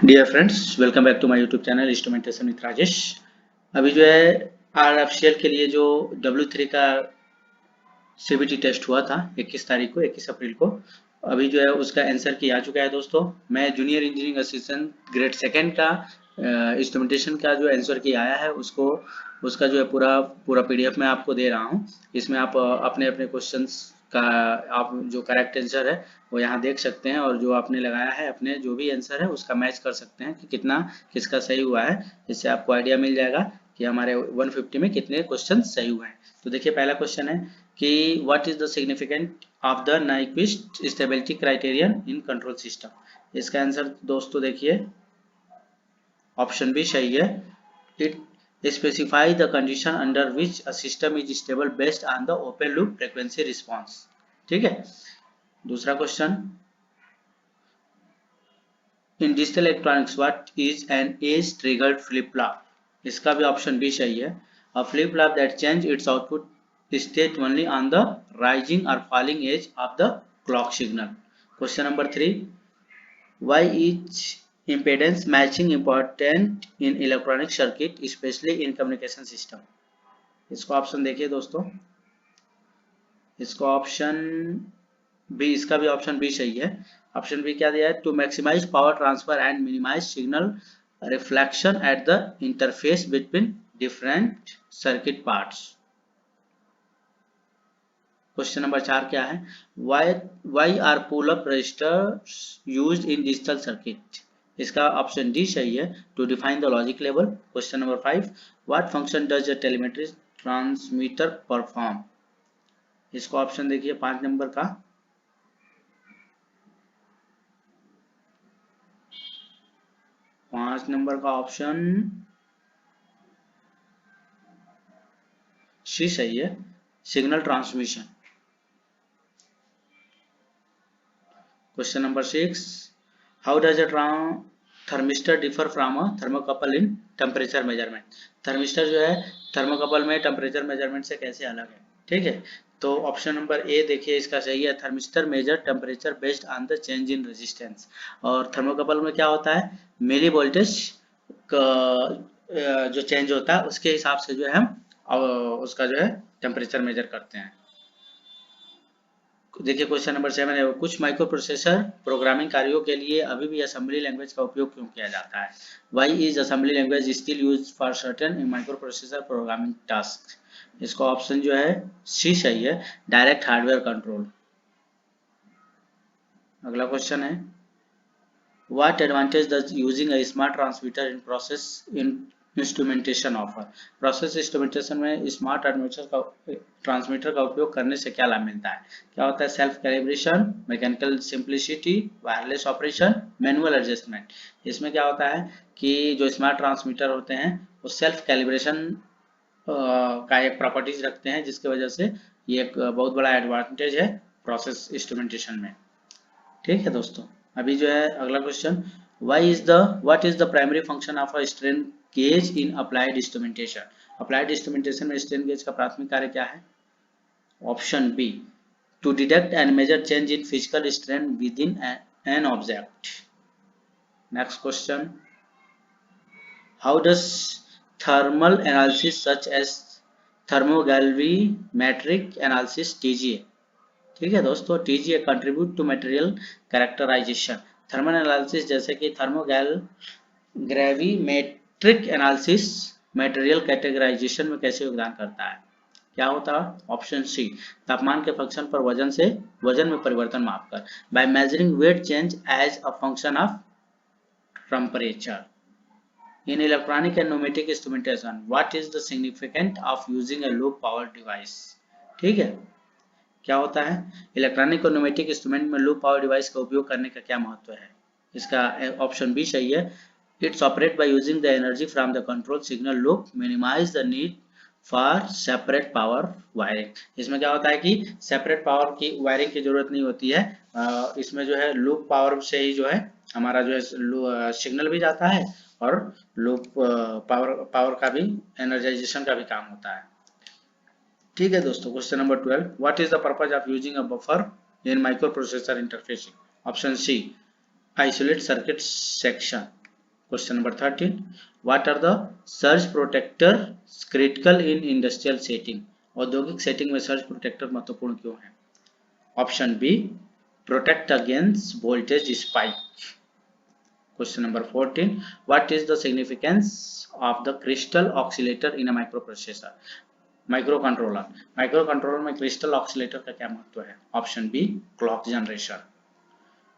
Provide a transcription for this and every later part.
Dear friends, welcome back to my YouTube channel instrumentation with Rajesh. अभी जो है RFCL के लिए जो W3 का CBT टेस्ट हुआ था 21 तारीख को, 21 अप्रैल को, अभी जो है उसका आंसर की आ चुका है दोस्तों। मैं junior engineering assistant grade second का इंस्ट्रूमेंटेशन का जो आंसर की आया है उसको उसका जो है पूरा पूरा PDF में आपको दे रहा हूँ। इसमें आप अपने अपने क्वेश्चंस का आप जो करेक्ट आंसर है वो यहाँ देख सकते हैं, और जो आपने लगाया है अपने जो भी आंसर है उसका मैच कर सकते हैं कि कितना किसका सही हुआ है। इससे आपको आइडिया मिल जाएगा कि हमारे 150 में कितने क्वेश्चन सही हुए हैं। तो देखिए, पहला क्वेश्चन है कि what is the significant of the Nyquist stability criterion in control system. इसका आंसर दोस्तों देखिए, ऑप्शन बी सही है। It specify the condition under which a system is stable based on the open loop frequency response. ठीक है। दूसरा question, in digital electronics what is an edge triggered flip flop. इसका भी option B सही है। अ flip flop that change it's output state only on the rising or falling edge of the clock signal. Question number 3, why is impedance matching important in electronic circuit especially in communication system। इसको option देखिए दोस्तों, इसको option B, इसका भी option B सही है। Option B क्या दिया है, to maximise power transfer and minimise signal reflection at the interface between different circuit parts. Question number 4 क्या है, why are pull up resistors used in digital circuit. इसका ऑप्शन डी सही है, to define the logic level. Question number 5, what function does the telemetry transmitter perform. इसको option देखिए 5 number का, 5 number का option C सही है, signal transmission. Question number 6, how does a thermistor differ from a thermocouple in temperature measurement. Thermistor जो है thermocouple में temperature measurement से कैसे अलग है। ठीक है, तो ऑप्शन नंबर ए देखिए इसका सही है, thermistor measure temperature based on the change in resistance. और थर्मोकपल में क्या होता है, मिली वोल्टेज जो चेंज होता है उसके हिसाब से जो है हम उसका जो है टेम्परेचर मेजर करते हैं। देखिए क्वेश्चन नंबर 7 है, कुछ माइक्रो प्रोसेसर प्रोग्रामिंग कार्यों के लिए अभी भी असेंबली लैंग्वेज का उपयोग क्यों किया जाता है। Why is assembly language still use for certain micro processor programming task. इसका ऑप्शन जो है सी सही है, डायरेक्ट हार्डवेयर कंट्रोल। अगला क्वेश्चन है, what advantage does using a smart transmitter in process in instrumentation offer. Process instrumentation में smart transmitter का उपयोग करने से क्या लाभ मिलता है। क्या होता है, self calibration, mechanical simplicity, wireless operation, manual adjustment. इसमें क्या होता है कि जो स्मार्ट ट्रांसमीटर होते हैं वो सेल्फ कैलिब्रेशन का एक प्रॉपर्टीज रखते हैं, जिसकी वजह से ये एक बहुत बड़ा एडवांटेज है प्रोसेस इंस्ट्रूमेंटेशन में। ठीक है दोस्तों, अभी जो है अगला question, what is the primary function of a strain gauge in applied instrumentation. Applied instrumentation में स्ट्रेन गेज का प्राथमिक कार्य क्या है। Option B, to detect and measure change in physical strain within an object. Next question, how does thermal analysis such as thermogravimetric analysis TGA। ठीक है दोस्तों, TGA contribute to material characterization. Thermal analysis जैसे कि gravimetric analysis material categorisation में कैसे योगदान करता है। क्या होता है, ऑप्शन सी, तापमान के फंक्शन पर वजन में परिवर्तन मापकर, by measuring weight change as a function of temperature. In electronic and pneumatic instrumentation what is the significant of using a low power device. ठीक है, क्या होता है, इलेक्ट्रॉनिक और न्यूमेटिक इंस्ट्रूमेंट में लो पावर डिवाइस का उपयोग करने का क्या महत्व है। इसका ऑप्शन बी सही है, it's operate by using the energy from the control signal loop, minimise the need for separate power wiring. इसमें क्या होता है कि सेपरेट पावर की वायरिंग की जरूरत नहीं होती है, इसमें जो है लूप पावर से ही जो है हमारा जो है सिग्नल भी जाता है और लूप पावर का भी एनर्जाइजेशन का भी काम होता है। ठीक है दोस्तों, question number 12, what is the purpose of using a buffer in micro processor interfacing. Option C, isolate circuit section. Question number 13, what are the surge protector critical in industrial setting? औद्योगिक सेटिंग में surge protector महत्वपूर्ण क्यों है? Option B, protect against voltage spike. Question number 14, what is the significance of the crystal oscillator in a microprocessor? Micro controller में crystal oscillator का क्या महत्व है? Option B, clock generation.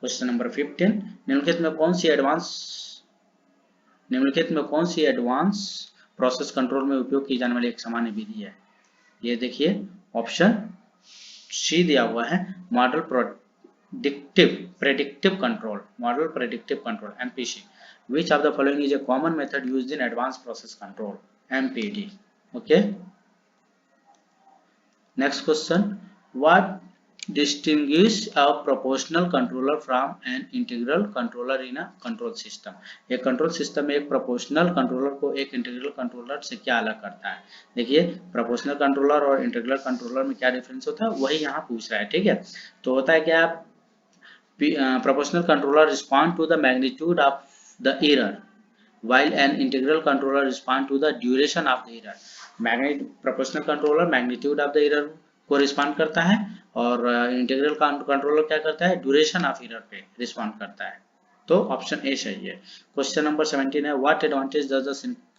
Question number 15, निम्नलिखित में कौन सी एडवांस प्रोसेस कंट्रोल में उपयोग की जाने वाली एक सामान्य विधि है? ये देखिए, ऑप्शन सी दिया हुआ है, model predictive control MPC. Which of the following is a common method used in advanced process control? MPD. Okay. Next question, what distinguish a proportional controller from an integral controller in a control system? एक control system में एक proportional controller को एक integral controller से क्या अलग करता है? देखिए, प्रोपोर्शनल कंट्रोलर और इंटीग्रल कंट्रोलर में क्या डिफरेंस होता है, वही यहाँ पूछ रहा है। ठीक है, तो होता है क्या, proportional controller respond to the magnitude of the error, while an integral controller respond to the duration of the error. Proportional controller magnitude of the error को रिस्पॉन्ड करता है और इंटीग्रल कंट्रोलर क्या करता है, ड्यूरेशन ऑफ एरर पे respond करता है। तो ऑप्शन ए सही है। क्वेश्चन नंबर 17 है, what advantage does the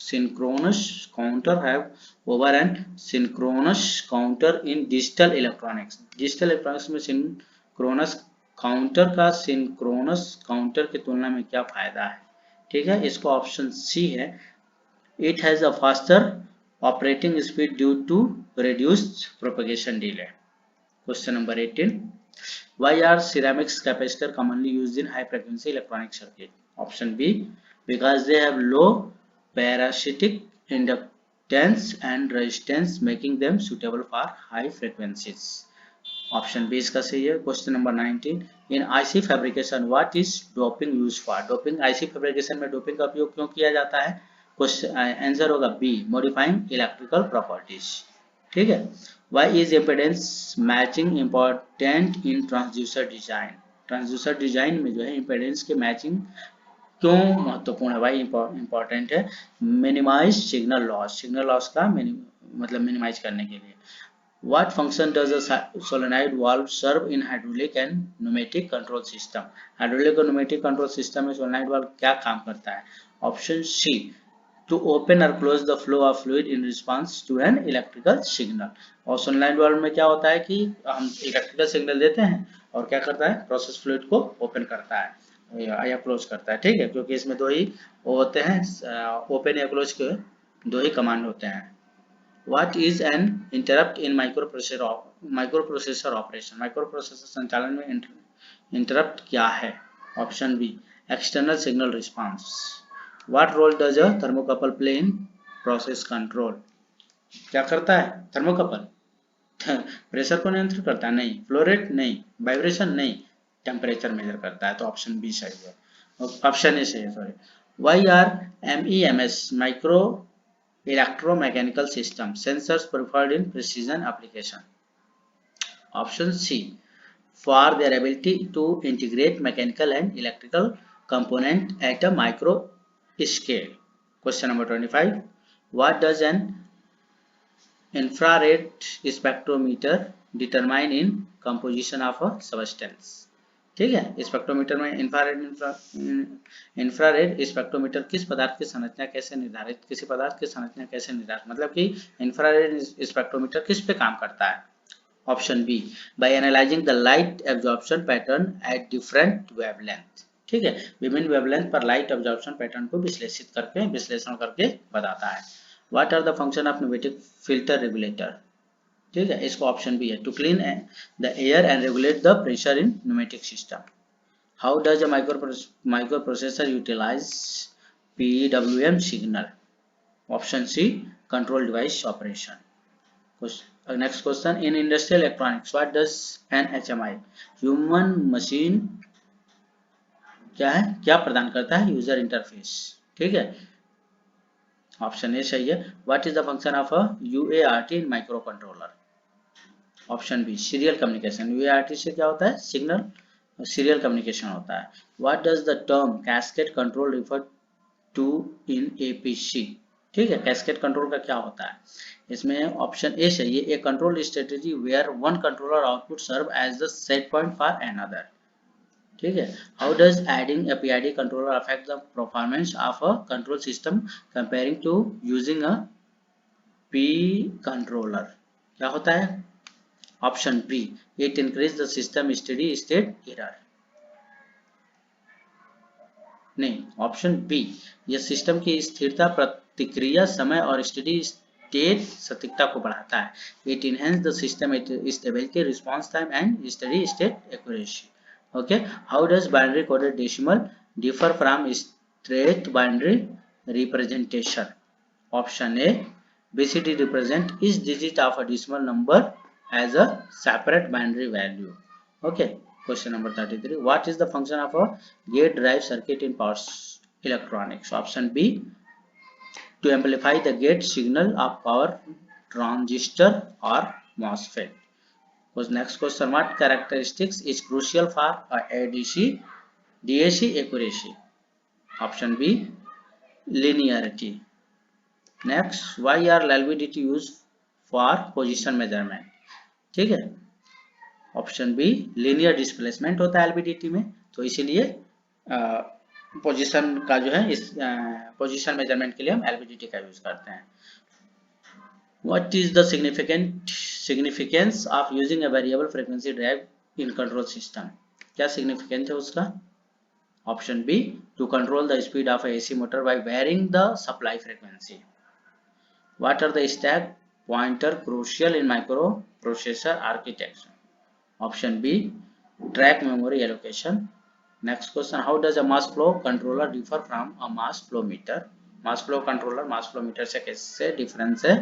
synchronous counter have over an synchronous counter in digital electronics? Digital electronics में सिंक्रोनस काउंटर का सिंक्रोनस काउंटर की तुलना में क्या फायदा है? ठीक है, इसको ऑप्शन सी है, it has a faster operating speed due to reduced propagation delay. Question number 18, why are ceramics capacitor commonly used in high frequency electronic circuit? Option B, because they have low parasitic inductance and resistance making them suitable for high frequencies. Option B इसका सही है। Question number 19, in IC fabrication what is doping use for? Doping, IC fabrication में doping का उपयोग क्यों किया जाता है? क्वेश्चन आंसर होगा बी, मॉडिफाइंग इलेक्ट्रिकल प्रॉपर्टीज। ठीक है, why is impedance matching important in transducer design? Transducer design में जो है इम्पीडेंस के मैचिंग क्यों महत्वपूर्ण है, भाई इंपॉर्टेंट है? मिनिमाइज सिग्नल लॉस का मतलब मिनिमाइज करने के लिए। What function does a solenoid valve serve in hydraulic and pneumatic control system? Hydraulic और pneumatic control system में solenoid valve क्या काम करता है? Option C, to open or close the flow of fluid in response to an electrical signal. और solenoid valve में क्या होता है कि हम electrical signal देते हैं और क्या करता है, process fluid को open करता है या close करता है। ठीक है, क्योंकि इसमें दो ही होते हैं, open या close के दो ही कमांड होते हैं। What is an interrupt in microprocessor operation? माइक्रोप्रोसेसर संचालन में इंटरप्ट क्या है? Option B, external signal response. What role does a thermocouple play in process control? क्या करता है थर्मोकपल? प्रेशर को नियंत्रित करता है? नहीं। Flow rate? नहीं। वाइब्रेशन? नहीं। टेम्परेचर मेजर करता है। तो ऑप्शन बी सही है, ऑप्शन ए सही है, sorry. Why are MEMS micro electromechanical system sensors preferred in precision application? Option C, for their ability to integrate mechanical and electrical component at a micro scale. Question number 25, what does an infrared spectrometer determine in composition of a substance? ठीक है, spectrometer में infrared spectrometer किस पदार्थ की संरचना कैसे निर्धारित, किसी पदार्थ की संरचना कैसे निर्धारित, मतलब कि इंफ्रारेड स्पेक्ट्रोमीटर किस पे काम करता है? Option B, by analysing the light absorption pattern at different wavelength. ठीक है, विभिन्न वेवलेंथ पर लाइट एब्जॉर्प्शन पैटर्न को विश्लेषण करके बताता है। What are the function of pneumatic filter regulator? ठीक है, इसको ऑप्शन बी है, to clean the air and regulate the pressure in pneumatic system. How does a microprocessor utilise PWM signal? Option C, control device operation. Next question, in industrial electronics what does an HMI human machine क्या है, क्या प्रदान करता है? User interface. ठीक है, option A सही है। What is the function of a UART in micro controller? Option B, serial communication. UART से क्या होता है, सिग्नल सीरियल कम्युनिकेशन होता है। What does the term cascade control refer to in APC. ठीक है, कैस्केड कंट्रोल का क्या होता है, इसमें ऑप्शन ए चाहिए, a control strategy where one controller output serve as the set point for another. ठीक है, how does adding a PID controller affect the performance of a control system comparing to using a P controller, क्या होता है, option B, it increase the system steady state error, नहीं, option B, यह system की स्थिरता, प्रतिक्रिया समय और स्टेडी स्टेट सटीकता को बढ़ाता है। It enhance the system stability, response time and steady state accuracy. Okay, how does binary coded decimal differ from straight binary representation, option A, BCD represent each digit of a decimal number as a separate binary value. Okay, question number 33, what is the function of a gate drive circuit in power electronics, option B, to amplify the gate signal of power transistor or MOSFET. Next question, what characteristics is crucial for ADC DAC accuracy, option B, linearity. Next, why are LVDT use for position measurement, ठीक है, option B, linear displacement होता है LVDT में, तो इसीलिए position का जो है इस पोजीशन मेजरमेंट के लिए हम LVDT का यूज करते हैं। What is the significance of using a variable frequency drive in control system, क्या सिग्निफिकेंस है उसका, option B, to control the speed of AC motor by varying the supply frequency. What are the stack pointer crucial in microprocessor architecture? Option B, track memory allocation. Next question, how does a mass flow controller differ from a mass flow meter? Mass flow controller mass flow meter से कैसे difference है?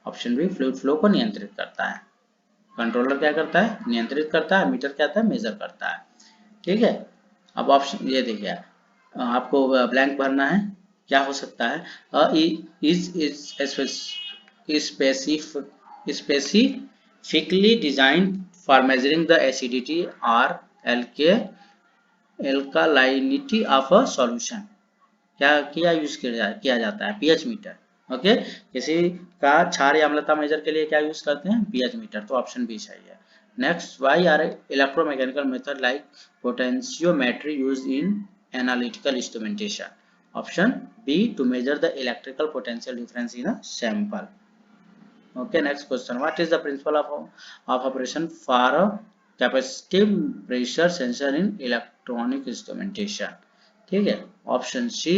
Option B, fluid flow को नियंत्रित करता है, controller क्या करता है, नियंत्रित करता है, मीटर क्या होता है, मेजर करता है। ठीक है, अब ऑप्शन ये देखिए, आपको ब्लैंक भरना है, क्या हो सकता है, specifically designed for measuring the acidity or alkalinity of a solution, क्या यूज किया जाता है, पीएच मीटर। ओके, किसी का क्षार या अम्लता मेजर के लिए क्या यूज करते हैं, पीएच मीटर, तो ऑप्शन बी सही है। Next, why are electromechanical method like potentiometry used in analytical instrumentation, option B, to measure the electrical potential difference in a sample. Okay, next question, what is the principle of operation for a capacitive pressure sensor in electronic instrumentation? ठीक है, option C,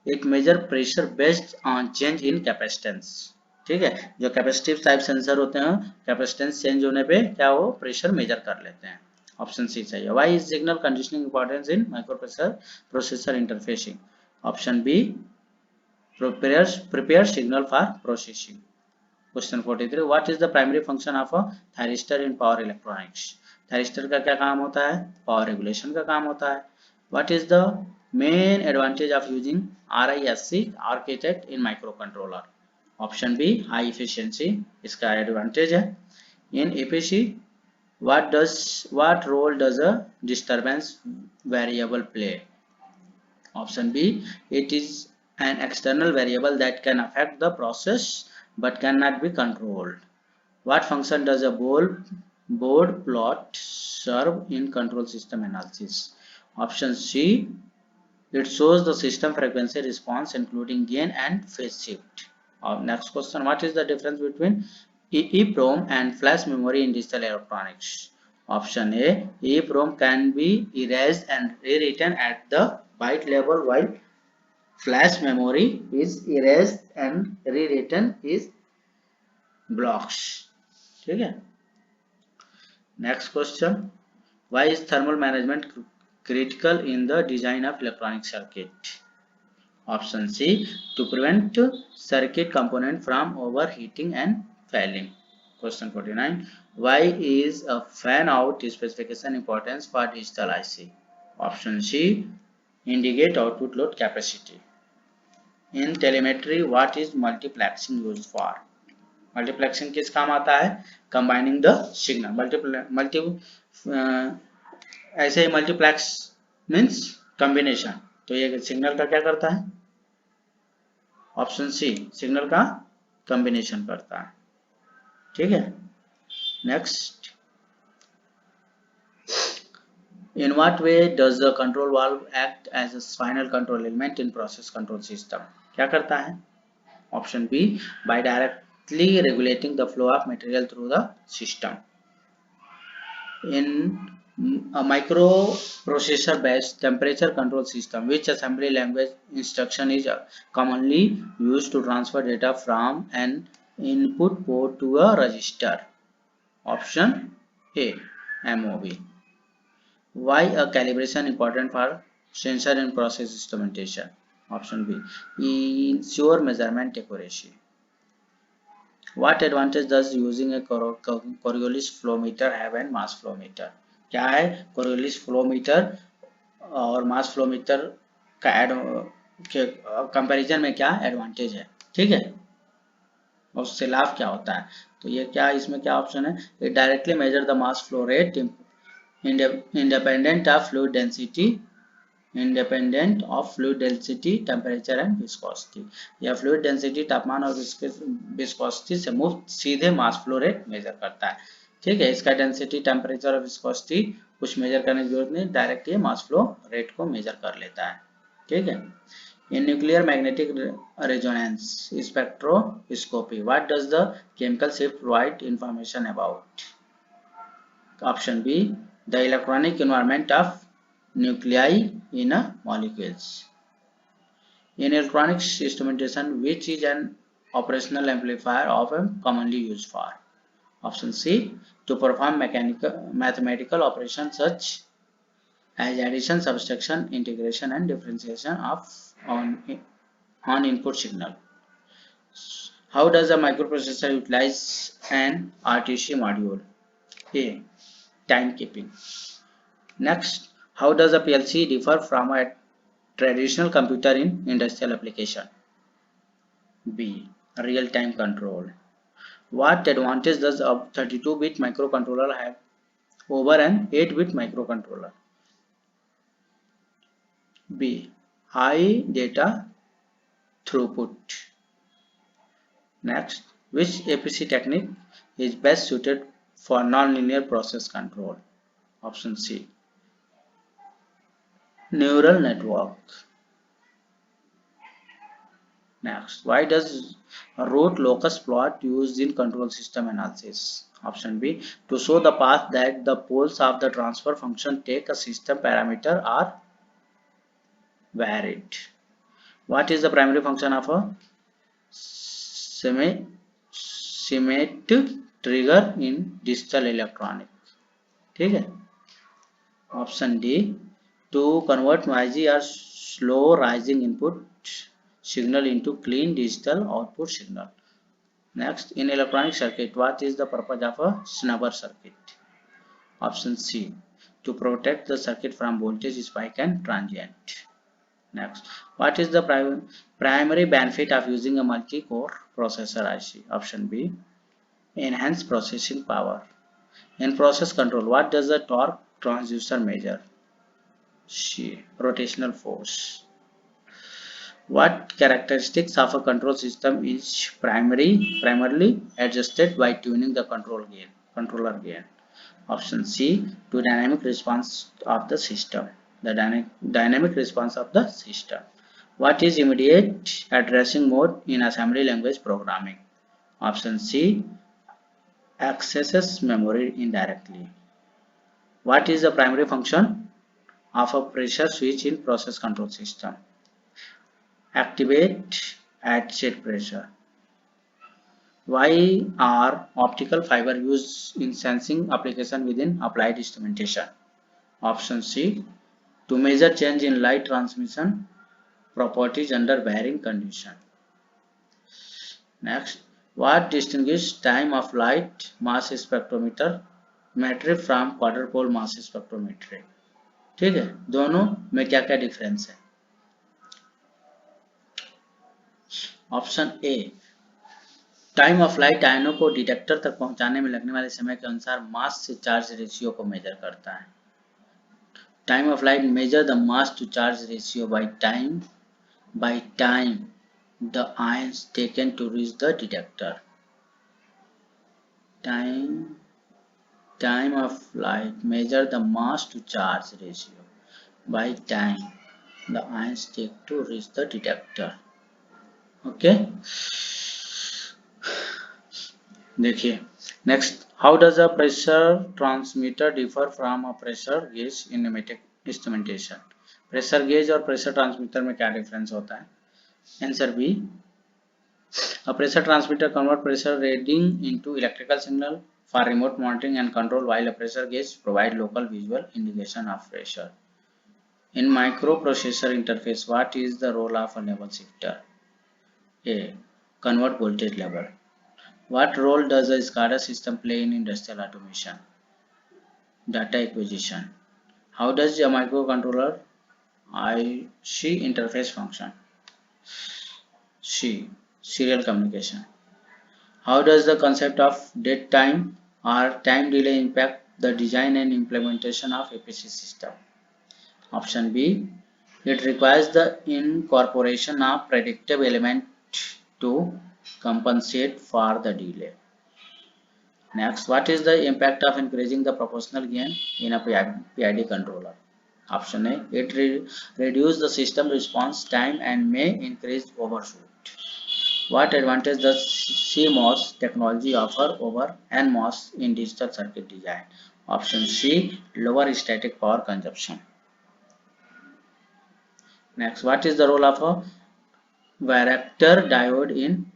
it measure pressure based on change in capacitance. ठीक है, जो capacitive type sensor होते हैं, capacitance change होने पे क्या वो प्रेशर मेजर कर लेते हैं, ऑप्शन सी चाहिए। Why is signal conditioning importance in processor interfacing, option B, prepare signal for processing. Question 43, what is the primary function of a thyristor in power electronics, thyristor का क्या काम होता है, power regulation का काम होता है। What is the main advantage of using RISC architect in micro controller, option B, high efficiency, इसका एडवांटेज है। In EPC, what role does a disturbance variable play, option B, it is an external variable that can affect the process but cannot be controlled. What function does a board plot serve in control system analysis, option C, it shows the system frequency response including gain and phase shift. Next question, what is the difference between EEPROM and flash memory in digital electronics, option A, EEPROM can be erased and rewritten at the byte level while flash memory is erased and rewritten is blocks। ठीक है, next question, why is thermal management critical in the design of electronic circuit, option C, to prevent circuit component from overheating and failing. Question 49, why is a fan out specification importance for digital IC, option C, indicate output load capacity. In telemetry, what is multiplexing used for, multiplexing किस काम आता है, combining the signal, ऐसे ही multiplex means combination, तो ये signal का क्या करता है, ऑप्शन सी सिग्नल का कॉम्बिनेशन करता है। ठीक है, next, in what way does the control valve act as a final control element in process control system? क्या करता है? Option B, by directly regulating the flow of material through the system. In a microprocessor based temperature control system, which assembly language instruction is commonly used to transfer data from an input port to a register? Option A, MOV. Why a calibration important for sensor and process instrumentation? Option B, ensure measurement accuracy. What advantage does using a Coriolis flow meter have and mass flow meter? क्या है Coriolis flow meter और mass flow meter का के comparison में क्या advantage है? ठीक है, और उससे लाभ क्या होता है? तो ये क्या, इसमें क्या ऑप्शन है? It directly measure the mass flow rate independent of fluid density, temperature and viscosity, या फ्लूइड डेंसिटी तापमान और विस्कोसिटी से मुक्त सीधे मास फ्लो रेट मेजर करता है। ठीक है, इसका डेंसिटी, टेम्परेचर और विस्कोसिटी कुछ मेजर करने की जरूरत नहीं, डायरेक्ट ये मास फ्लो रेट को मेजर कर लेता है। ठीक है, in nuclear magnetic resonance spectroscopy, what does the chemical shift provide information about? Option B, the electronic environment of nuclei in a molecules. In electronics instrumentation, which is an operational amplifier often commonly used for? Option C, to perform mathematical operations such as addition, subtraction, integration and differentiation on input signal. How does a microprocessor utilize an RTC module? A, timekeeping. Next, how does a PLC differ from a traditional computer in industrial application? B, real-time control. What advantage does a 32-bit microcontroller have over an 8-bit microcontroller? B, high data throughput. Next, which APC technique is best suited for nonlinear process control? Option C, neural network. Next, why does a root locus plot used in control system analysis? Option B, to show the path that the poles of the transfer function take a system parameter are varied. What is the primary function of a CMET trigger in digital electronic? ठीक है, option D, to convert noisy or slow rising input signal into clean digital output signal. Next, in electronic circuit, what is the purpose of a snubber circuit? Option C, to protect the circuit from voltage spike and transient. Next, what is the primary benefit of using a multi-core processor IC? Option B, enhanced processing power. In process control, what does the torque transducer measure? C, rotational force. What characteristics of a control system is primarily adjusted by tuning the controller gain? Option C, to dynamic response of the system. The dynamic response of the system. What is immediate addressing mode in assembly language programming? Option C, accesses memory indirectly. What is the primary function of a pressure switch in process control system? Activate at set pressure. Why are optical fiber used in sensing application within applied instrumentation? Option C, to measure change in light transmission properties under varying condition. Next, what distinguishes time of flight mass spectrometry from quarter pole mass spectrometry? ठीक है, दोनों में क्या क्या difference है? Option A, time of light आयनों को detector तक पहुंचाने में लगने वाले समय के अनुसार मास से चार्ज रेशियो को मेजर करता है। Time of light measure the mass to charge ratio by time the ions taken to reach the detector. Time of flight, measure the mass to charge ratio by time the ions take to reach the detector. Okay, देखिए next, how does a pressure transmitter differ from a pressure gauge in instrumentation? Pressure gauge और pressure transmitter में क्या difference होता है? Answer B, a pressure transmitter convert pressure reading into electrical signal for remote monitoring and control, while a pressure gauge provide local visual indication of pressure. In microprocessor interface, what is the role of a level shifter? A. Convert voltage level. What role does a SCADA system play in industrial automation? Data acquisition. How does a microcontroller IC interface function? C. Serial communication. How does the concept of dead time or time delay impact the design and implementation of APC system? Option B. It requires the incorporation of predictive element to compensate for the delay. Next, what is the impact of increasing the proportional gain in a PID controller? Option A. It reduces the system response time and may increase overshoot. What advantage does CMOS technology offer over NMOS in digital circuit design? Option C. Lower static power consumption. Next, what is the role of a varactor diode in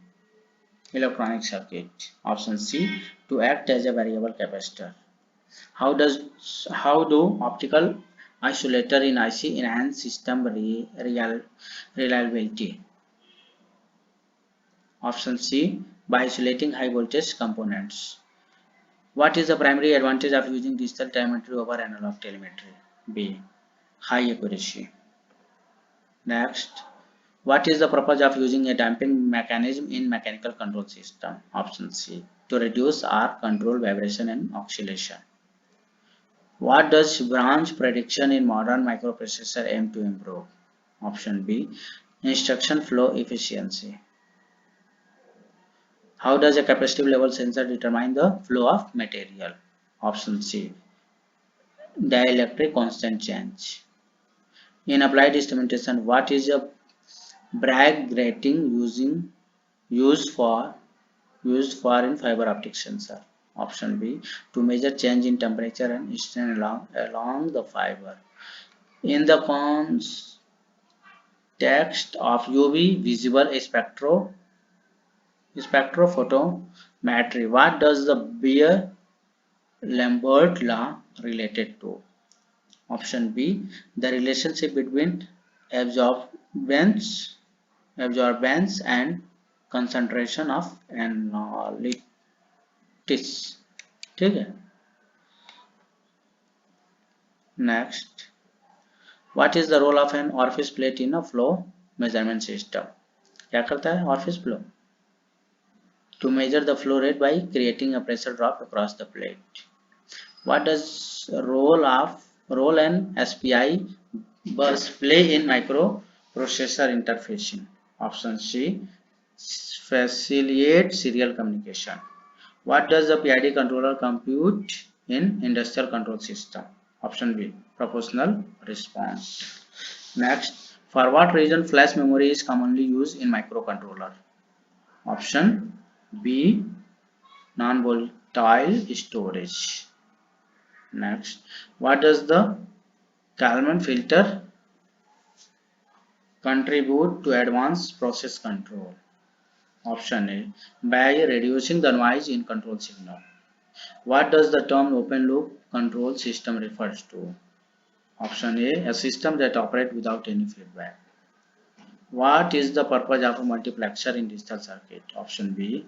electronic circuit? Option C. To act as a variable capacitor. How do optical isolator in IC enhance system reliability? Option C. By isolating high voltage components. What is the primary advantage of using digital telemetry over analog telemetry? B. High accuracy. Next, what is the purpose of using a damping mechanism in mechanical control system? Option C. To reduce arc control vibration and oscillation. What does branch prediction in modern microprocessor aim to improve? Option B. Instruction flow efficiency. How does a capacitive level sensor determine the flow of material? Option C. Dielectric constant change. In applied instrumentation, what is a Bragg grating used for in fiber optic sensor? Option B. To measure change in temperature and strain along the fiber. In the context of UV visible spectrophotometry, what does the Beer-Lambert law related to? Option B. The relationship between absorbance and concentration of analytics. ठीक है. Next, what is the role of an orifice plate in a flow measurement system? क्या करता है orifice flow? To measure the flow rate by creating a pressure drop across the plate. What does role and SPI bus play in microprocessor interfacing? Option C. Facilitate serial communication. What does the PID controller compute in industrial control system? Option B. Proportional response. Next, for what reason flash memory is commonly used in microcontroller? Option B. Non-volatile storage. Next, what does the Kalman filter contribute to advanced process control? Option A. By reducing the noise in control signal. What does the term open loop control system refers to? Option A. A system that operates without any feedback. What is the purpose of a multiplexer in digital circuit? Option B.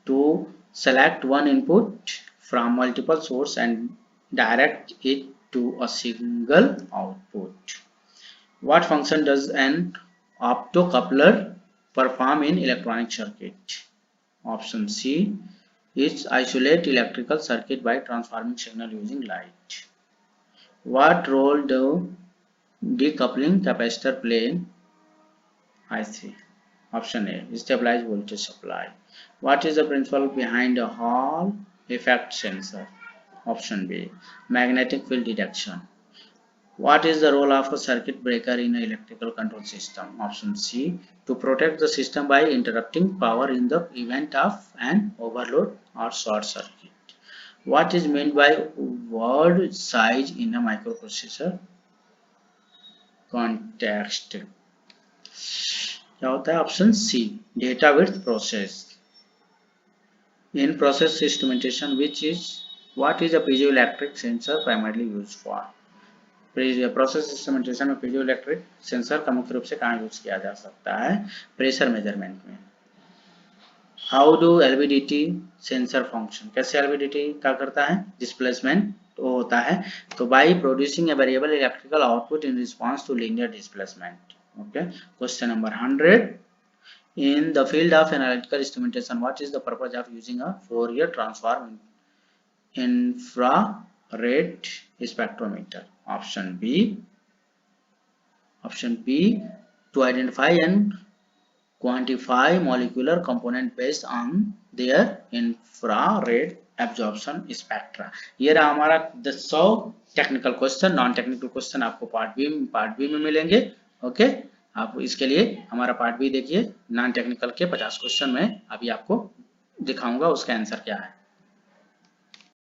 To select one input from multiple sources and direct it to a single output. What function does an optocoupler perform in electronic circuit? Option C. It isolates electrical circuit by transforming signal using light. What role do decoupling capacitor play in IC? Option A stabilise voltage supply. What is the principle behind a hall effect sensor? Option B magnetic field detection. What is the role of a circuit breaker in an electrical control system? Option C to protect the system by interrupting power in the event of an overload or short circuit. What is meant by word size in a microprocessor context? क्या होता है? Option C data width process. In process instrumentation, which is what is a piezoelectric sensor primarily used for? Process instrumentation में piezoelectric sensor का मुख्य रूप से कहाँ use किया जा सकता है? प्रेशर मेजरमेंट में। How do LVDT sensor function? कैसे एलवीडीटी क्या करता है? डिस्प्लेसमेंट तो होता है तो by producing a variable electrical output in response to linear displacement. Okay, question number 100 in the field of analytical instrumentation, what is the purpose of using a Fourier transform infrared spectrometer? Option B to identify and quantify molecular component based on their infrared absorption spectra। ये रहा हमारा 100 technical question. Non technical question आपको part B में मिलेंगे। Okay, आप इसके लिए हमारा पार्ट बी देखिए। नॉन टेक्निकल के 50 क्वेश्चन में अभी आपको दिखाऊंगा उसका आंसर क्या है।